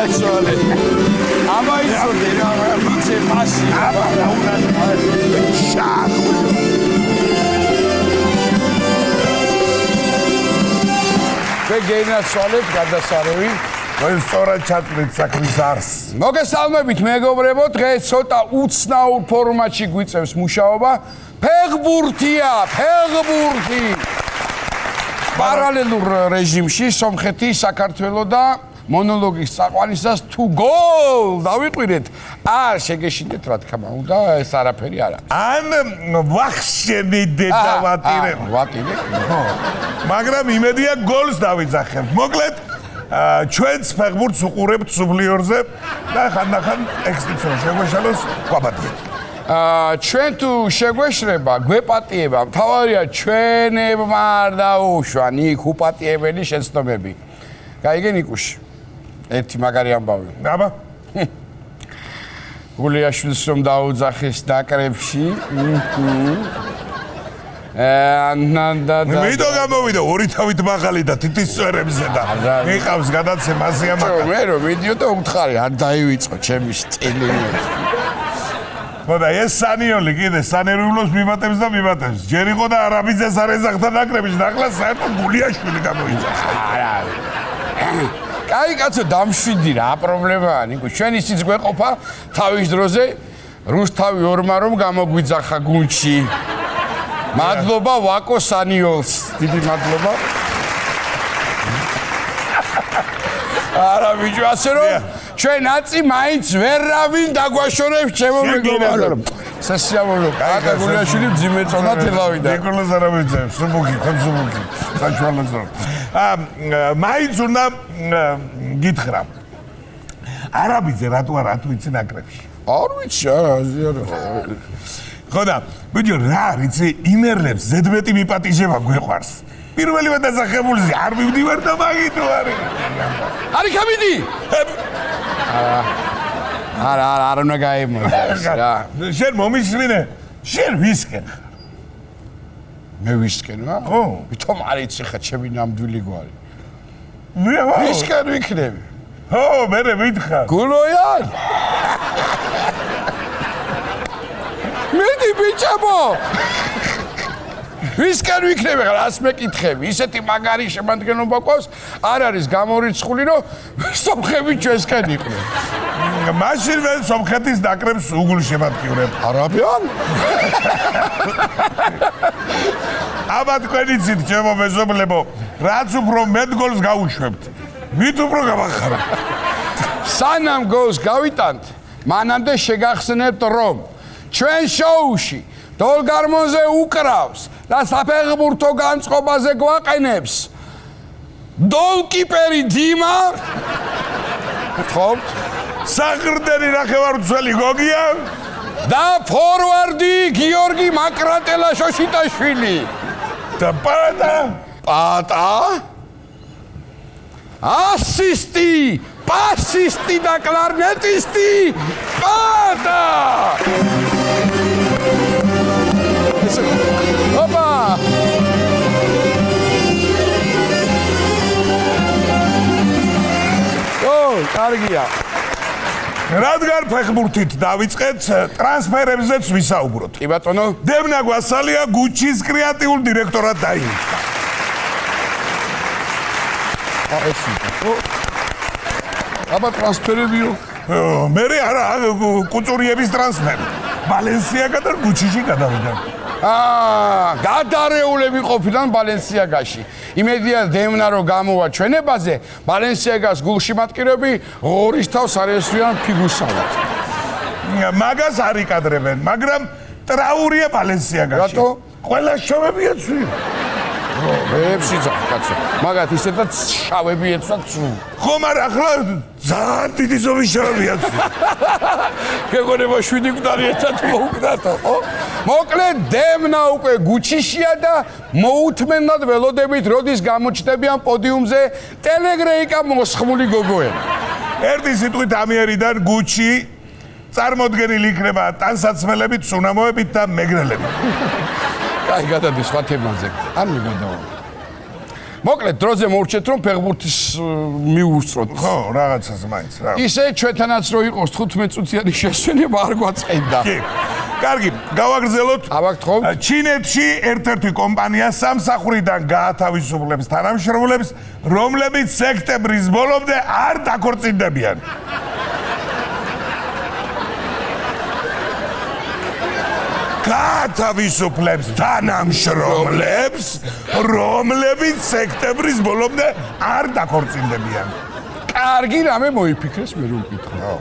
გენაცვალე. აბა იცოდი რა ვიცი მასი. აბა რა უნდა შახ. გენაცვალეთ გადასარევი. Voi სწორად ჩაწვით საქმის არს. მოგესალმებით მეგობრებო, დღეს ცოტა უცნაურ ფორმატში გვიწევს მუშაობა. ფეხბურთია, ფეხბურთი. პარალელურ რეჟიმში სომხეთი, საქართველო და მონოლოგის საყვანისას თუ გოლ დავიყვირეთ, არ შეგეშინდეთ რა თქმა უნდა, ეს არაფერი არა. ან ვახშენი დედა ვატირებ. ვატირებ? მაგრამ იმედია გოლს დავიძახებთ. მოკლედ ჩვენც ფეხბურთს უყურებთ სუბლიორზე და ხანდახან ექსტენსიო შეგვეშალოს გვაბატიეთ. ჩვენ თუ შეგვეშრება, გვეპატიება, მთავარია ჩვენებმა არ დაუშვან იქ უპატიებელი შეცდომები. გაიგე ნიკუში. ერთი მაგარი ამბავი. აბა. გულიაშვილს რომ დაუძახეს ნაკრებში. მიდო გამოვიდა ორი თავით მაღალი და თითის წვერებზე და მიყავს გადაცემა ასია მაგარი. მე რომ ვიდეო და უმთხარი არ დაივიწყო ჩემი სტილი. ხოდა ეს სანიოლი კიდე სანერვულოს მიმატებს და მიმატებს. ჯერ იყო და არაბიძეს არ ეძახდა ნაკრებში და ახლა საერთოდ გულიაშვილი გამოიძახა. კაი კაცო დამშვიდი რა პრობლემაა ნიკო ჩვენ ისიც გვეყოფა თავის დროზე რუსთავი ორმა რომ გამოგვიძახა გუნდში. მადლობა ვაკო სანიოლს. დიდი მადლობა. არა ბიჭო ასე რომ ჩვენ აწი მაინც ვერავინ დაგვაშორებს ჩემო მეგობარო. სასიამოვნო. აკა გულიაშვილი ძიმე წონა თელავიდა. ნიკოლოზ არაბიძეებს სუბუქი, ხმსუბუქი. საშუალოზე. მაინც უნდა გითხრა. არაბიძე რატო არ ათუ იცი ნაკრებში? არ ვიცი არა. ხოდა, ბიჭო რა იცი იმერლებს ზედმეტი მიპატიჟება გვეყვარს. პირველივე დასახებულზე არ მივდივარ და მაგითო არის. არი გამიდი. არ უნდა გაემოდეს რა. შენ მომისმინე? შენ ვისკენ? მე ვისკენა? ხო. ვითომ არ იცი ხა ჩემი ნამდვილი გვარი. მე ვისკენ ვიქნები. ხო, მე მითხარ. გულოიან? მედი ბიჭებო. ვისკენ ვიქნები ხა რას მეკითხები? ისეთი მაგარი შემადგენლობა ყავს, არ არის გამორიცხული რომ სომხები ჩვენსკენ იყვნენ. მაშინ მე სომხეთის ნაკრებს უგულ შემატკივრებ. არაბიან? აბა თქვენ იცით ჩემო მეზობლებო, რაც უფრო მეტ გოლს გაუშვებთ, მით უფრო გამახარებთ. სანამ გოლს გავიტანთ, მანამდე შეგახსენებთ რომ ჩვენ შოუში დოლგარმონზე უკრავს და საფეხბურთო განწყობაზე გვაყენებს დოლკიპერი ძიმა გთხოვთ საყრდენი ნახევარმცველი გოგია და ფორვარდი გიორგი მაკრატელა-შოშიტაშვილი და პატა ასისტი პასისტი და კლარნეტისტი პატა ოპა კარგია რადგან ფეხბურთით დავიწყეთ ტრანსფერებზეც ვისაუბროთ კი ბატონო დემნა გვასალია გუჩის კრეატიულ დირექტორად დაინიშნა აბა ტრანსფერებიო მე არა კუწურიების ტრანსფერი ვალენსიაგა და გუჩიში გადავიდა გადარეულები ყოფილან ვალენსიაგაში იმედია დემნა რომ გამოვა ჩვენებაზე ვალენსიაგას გულში მატკივრები ღორისთავს არესვიან ფიგუსალად მაგას არ იკადრებენ მაგრამ ტრაურია ვალენსიაგაში რატო ყველა შოვებია ცვი ეფსი კაცო მაგათ ისედაც შავები ეცვა ცუ ხო მაგრამ ახლა ძალიან დიდი ზომის შავებია ცვი გეგონება 7 კვდარი ერთად მოუკდათო ხო მოკლედ დემნა უკვე გუჩიშია და მოუთმენად ველოდებით როდის გამოჩნდებიან პოდიუმზე ტელეგრეიკა მოსხმული გოგოები ერთი სიტყვით ამიერიდან გუჩი წარმოდგენილი იქნება ტანსაცმელებით, სუნამოებით და მეგრელებით. კაი გადადის სხვა თემაზე. არ მიგადავა. მოკლედ დროზე მორჩეთ რომ ფეხბურთის მიუსწროთ. ხო, რაღაცას მაინც რა. ისე ჩვენთანაც რო იყოს 15 წუთიანი შესვენება არ გვაწყენდა. კი. კარგი, გავაგრძელოთ. ავაგთხო. ჩინეთში ერთ-ერთი კომპანია სამსახურიდან გაათავისუფლებს თანამშრომლებს, რომლებიც სექტემბრის ბოლომდე არ დაქორწინდებიან. გაათავისუფლებს თანამშრომლებს, რომლებიც სექტემბრის ბოლომდე არ დაქორწინდებიან. კარგი რამე მოიფიქრეს მე რომ ვკითხო.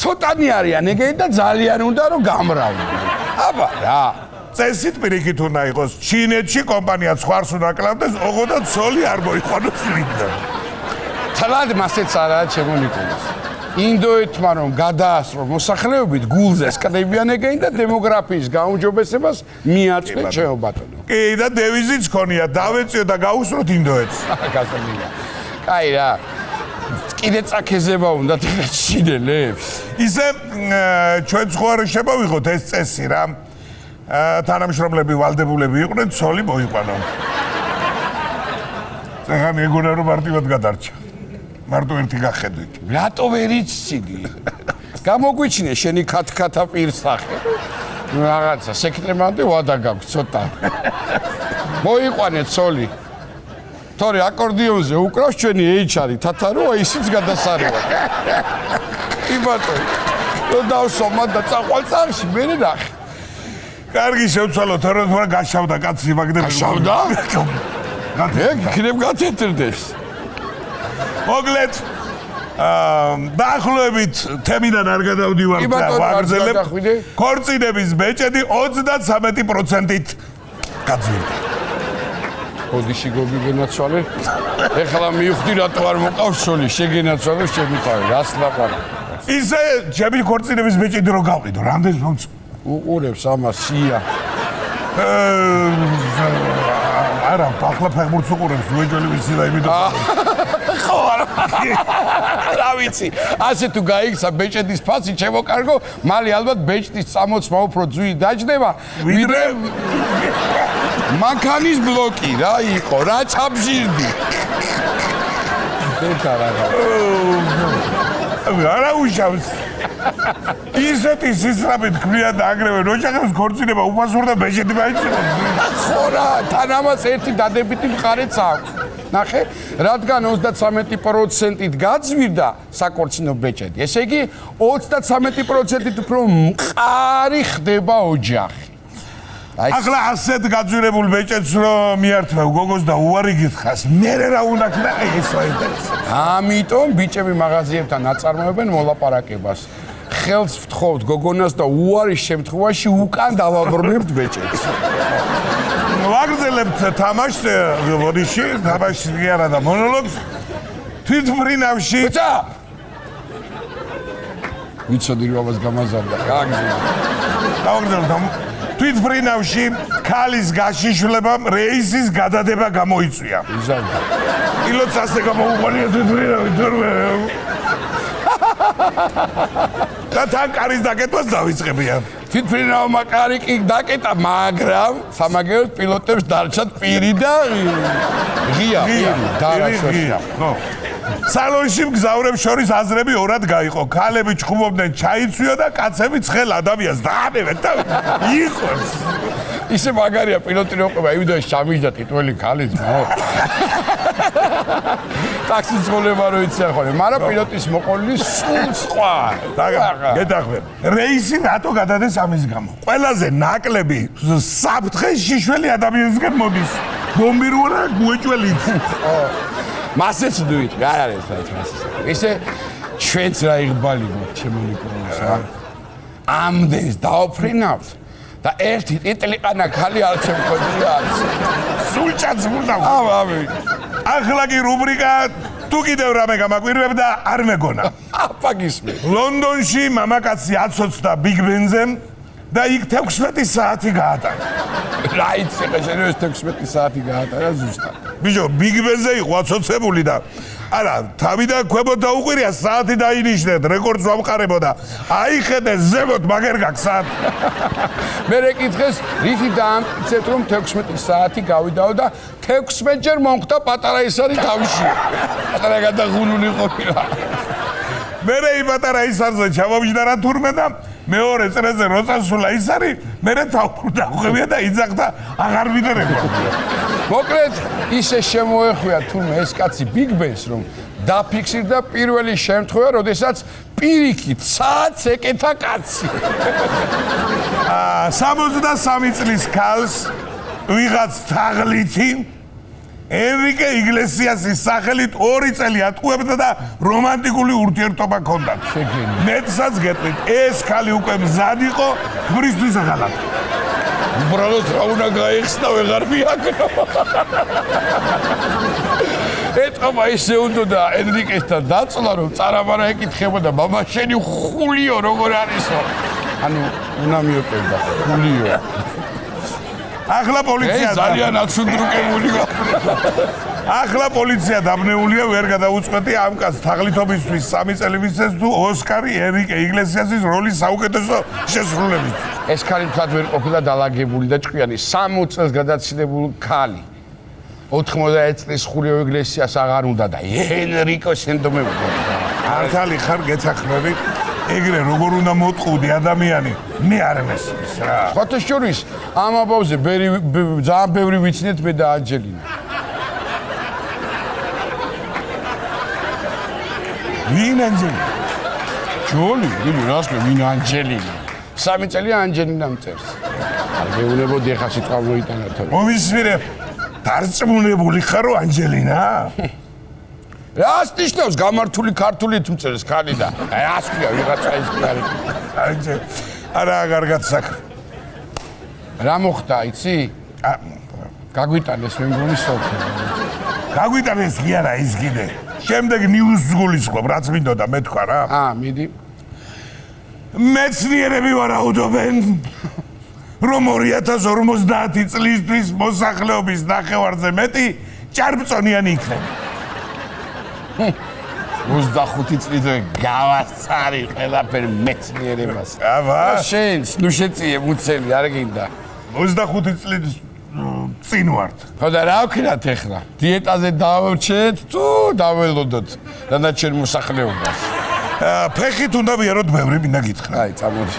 ცოტანი არიან ეგენი და ძალიან უნდა რომ გამრავლდნენ. აბა რა. წესით პირიქით უნდა იყოს ჩინეთში კომპანია ცხარს უნდა კლავდეს, ოღონდ ცოლი არ მოიყვანოს წმინდა. თლად მასეც არაა ჩემო ნიკოლას. ინდოეთმა რომ გადაასწრო მოსახლეობით გულზეს კდებიან ეგენი და დემოგრაფიის გაუმჯობესებას მიაწყვეთ ჩემო ბატონო. კი და დევიზიც ქონია, დავეწიო და გაუსროთ ინდოეთს. გასაგებია. კაი რა. კიდე წაქეზება უნდა ჩინელებს. ისე ჩვენ ხო არ შემოვიღოთ ეს წესი რა. თანამშრომლები ვალდებულები იყვნენ, ცოლი მოიყვანო. წეგან ეგონა რომ მარტივად გადარჩა. მარტო ერთი გახედვით. რატო ვერ იციდი? გამოგვიჩინე შენი ქათქათა პირსახე. რაღაცა სექტემბრამდე ვადა გაქვს ცოტა. მოიყვანე ცოლი. თორე აკორდიონზე უკრავს ჩვენი HR-ი თათარო, ისიც გადასარევად. კი ბატონო. რო დავსომა და წაყვალ წარში მე ნახე. კარგი შევცვალო, თორე თორე გაშავდა კაცი მაგდები. გაშავდა? ეგ იქნებ გათეთრდეს. მოგლეთ დაახლოებით თემიდან არ გადავდივარ და ვაგრძელებ. ქორწინების ბეჭედი 33%-ით გაძვირდა. ოდიში გოგიგენაცვალე. ეხლა მივხვდი რატო არ მოყავს სული, შეგენაცვალე შემიყავი, რას ლაპარაკობ. ისე ჩემი ქორწინების ბეჭედი რო გავყიდო, რამდენს მომწ უყურებს ამას სია. არა, ახლა ფეხბურთს უყურებს, უეჯველი ვიცი და იმით. ხო არა. რა ვიცი, ასე თუ გაიქცა ბეჭედის ფასი, ჩემო კარგო, მალე ალბათ ბეჭდის წამოცმა უფრო ძვირი დაჯდება, ვიდრე მანქანის ბლოკი რა იყო, რა ჩაბჟირდი. დედა რა. არა უშავს. ისეთი სისწრაფით ქმნიან და აგრევე ოჯახებს ქორწინება უფასურდა ბეჭედი მაიჭრება. ხო რა, თან ამას ერთი დადებითი მხარეც აქვს. ნახე, რადგან 33%-ით გაძვირდა საკორწინო ბეჭედი. ესე იგი 33%-ით უფრო მყარი ხდება ოჯახი. ახლა ასეთ გაძვირებულ ბეჭედს რომ მიართმევ გოგოს და უარი გითხრას, მე რა უნდა ქნა ეს საინტერესოა. ამიტომ ბიჭები მაღაზიებთან აწარმოებენ მოლაპარაკებას. ხელს ვთხოვთ გოგონას და უარის შემთხვევაში უკან დავაბრუნებთ ბეჭედს. ვაგრძელებთ თამაშს, ბოდიში, თამაშს კი არა და მონოლოგს. თვითმფრინავში. ბიჭა! ვიცოდი რომ ამას გამაზარდა. გავაგრძელებთ თვითმფრინავში ქალის გაშიშვლებამ რეისის გადადება გამოიწვია. იზარდა. პილოტს ასე გამოუყოლია თვითმფრინავი თორე. და თან კარის დაკეთებას დავიწყებია. თვითმფრინავმა კარი კი დაკეტა, მაგრამ სამაგეროდ პილოტებს დარჩათ პირი და ღია, დარაშოშია. ხო. სალონში მგზავრებს შორის აზრები ორად გაიყო. ქალები ჩხუბობდნენ ჩაიცვიო და კაცები ცხელ ადამიანს დაანებენ და იყოს. ისე მაგარია პილოტი რო ყვება, იმდენს ჩამიჯდა ტიტველი ქალის, მო. ტაქსის ძღოლება რო იციან ხოლმე, მაგრამ პილოტის მოყოლილი სულ სხვა. გეტახვენ. რეისი რატო გადადეს ამის გამო? ყველაზე ნაკლები საფრთხე შიშველი ადამიანისგან მოდის. გომირუარა გუეჭველით. მასეც დუით, რა არის ეს მასეც. ისე ჩვენც რა იღბალი გვაქვს, ჩემო ნიკოლას რა. ამდენს დაოფრინავთ და ერთი ტიტლიყანა ქალი არ შემქონია არც. სულ ჭაცმულდა. ამი. ახლა კი რუბრიკა თუ კიდევ რამე გამაკვირვებ და არ მეგონა. აპაგისმე. ლონდონში მამაკაცი აცოცხლდა ბიგ ბენზე და იქ 16 საათი გაატარა. რა იცი ხა შენ ეს 16 საათი გაატარა ზუსტად. ბიჭო, Big Ben-ზე იყო აცოცებული და არა, თავიდან ქვემოთ დაუყვირია საათი დაინიშნეთ, რეკორდს ვამყარებოდა. აიხედე ზემოთ მაგერ გაქვს საათი. მე რეკითხეს, რითი დაამტკიცეთ რომ 16 საათი გავიდაო და 16 ჯერ მომხდა პატარა ისარი თავში. პატარა გადაღუნული ყოფილა. მე იმ პატარა ისარზე ჩამომჯდა თურმე და მეორე წრეზე როწასულა ისარი, მე დავხვევია და იძახდა აღარ ვიდა რეკორდი. მოკლედ ისე შემოეხვია თურმე ეს კაცი Big Ben-ს რომ დაფიქსირდა პირველი შემთხვევა, როდესაც პირიქით საათს ეკეთა კაცი. 63 წლის ქალს ვიღაც თაღლითი ენრიკე იგლესიასის სახელით 2 წელი ატყუებდა და რომანტიკული ურთიერთობა ჰქონდა. მეტსაც გეტყვით, ეს ქალი უკვე მზად იყო ქმრისთვის ახალად. უბრალოდ რა უნდა გაიხსნა ვეღარ მიაკნო. ეთქობა ისე უნდა ენრიკესთან დაწლა რომ წარაბარა ეკითხებოდა მამა შენი ხულიო როგორ არისო. ანუ უნდა მიოკვებდა ხულიო. ახლა პოლიცია ძალიან აცუნდრუკებული ახლა პოლიცია დაბნეულია ვერ გადაუწყვეტი ამ კაცს თაღლითობისთვის 3 წელი მისცეს თუ ოსკარი ენრიკე იგლესიასის როლის საუკეთესო შესრულებისთვის. ეს ქალი თქვათ ვერ ყოფილა დალაგებული და ჭკვიანი 60 წელს გადაცილებული ქალი. 91 წლის ხულიო იგლესიას აღარ უნდა და ენრიკო შენდომებდა. ართალი ხარ გეცახმები ეგრე როგორ უნდა მოტყუდი ადამიანი მე არ მესმის რა. ხოთო შორის ამ აბავზე ძალიან ბევრი ვიცინეთ მე და ანჯელინა. ვინ ანჯელინა? ჯოლი, რას მე ვინ ანჯელინა? 3 წელი ანჯელინა მწერს. არ გეუნებოდი ხა სიტყვა მოიტანა თორე. მომისვირე დარწმუნებული ხარო ანჯელინა? რას ნიშნავს გამართული ქართულით მწერს ქალი და რას ქვია ვიღაცა ის არის. არა კარგად საქმე. რა მოხდა იცი? გაგვიტანეს მე მგონი სოფი. გაგვიტანეს კი არა ის კიდე. შემდეგ ნიუს გულისხმობ რაც მინდოდა მე თქვა რა. მიდი. მეცნიერები ვარაუდობენ რომ 2050 წლისთვის მოსახლეობის ნახევარზე მეტი ჭარბწონიანი იქნება. 25 წლიდე გავასწარი ყველაფერი მეცნიერებას. აბა შენ ნუ შეწიე მუცელი არ გინდა. 25 წლის წინ ვართ. ხო და რა ვქნათ ახლა? დიეტაზე დავერჩეთ თუ დაველოდოთ დანარჩენ მოსახლეობას? ფეხით უნდა ვიაროთ ბევრი მინდა გითხრა. აი წამოდი.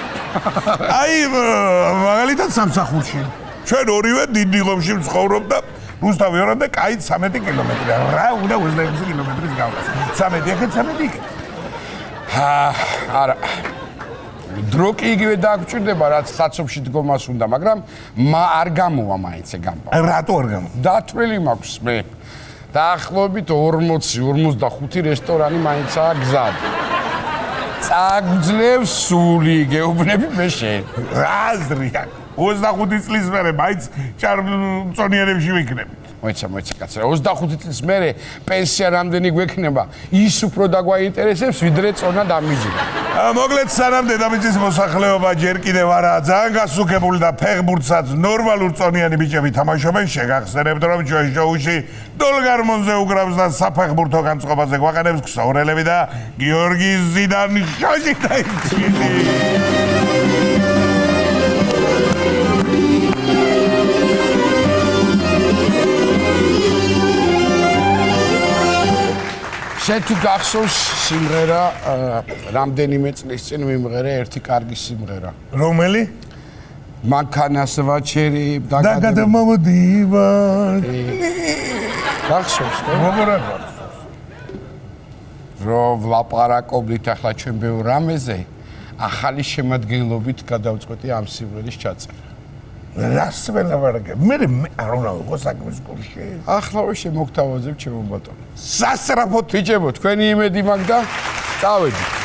აი მაგალითად სამსახურში. ჩვენ ორივე დიდი ღომში ვცხოვრობ და რუსთავი ორამდე კაი 13 კილომეტრია. რა უნდა 26 კილომეტრის გავლას. 13 ახლა 13 იქ. არა. დრო კი იგივე დაგვჭირდება რაც საცობში დგომას უნდა, მაგრამ არ გამოვა მაინც ეგ ამბავი. რატო არ გამოვა? დათვლილი მაქვს მე. დაახლოებით 40-45 რესტორანი მაინცაა გზად. წაგძლევს სული, გეუბნები მე შენ. რა აზრია? 25 წლის მერე მაინც ჭარბწონიანებში ვიქნებით. მოიცა კაცო, 25 წლის მერე პენსია რამდენი გვექნება, ის უფრო დაგვაინტერესებს, ვიდრე წონა დამიჯინა. მოკლედ სანამ დედამიწის მოსახლეობა ჯერ კიდევ არაა ძალიან გასუქებული და ფეხბურთსაც ნორმალურ წონიანი ბიჭები თამაშობენ, შეგახსენებთ რომ ჩვენ შოუში დოლგარმონზე უკრავს და საფეხბურთო განწყობაზე გვაყენებს ქსოვრელები და გიორგი ზიდანიშვილი დაიწყილი. შენ თუ გახსოვს სიმღერა რამდენიმე წლის წინ მიმღერე ერთი კარგი სიმღერა. რომელი? მანქანას ვაჩერებ და გადმოვდივარ. გახსოვს? როგორ არ გახსოვს? რომ ვლაპარაკობდით ახლა ჩვენ ბევრ რამეზე, ახალი შემადგენლობით გადავწყვეტი ამ სიმღერის ჩაწერა. რას ველაპარაკებ? მე არ უნდა ვიყო საქმის კურსში. ახლავე შემოგთავაზებ ჩემო ბატონო. სასწრაფოდ ბიჭებო, თქვენი იმედი მაგ და წავედით.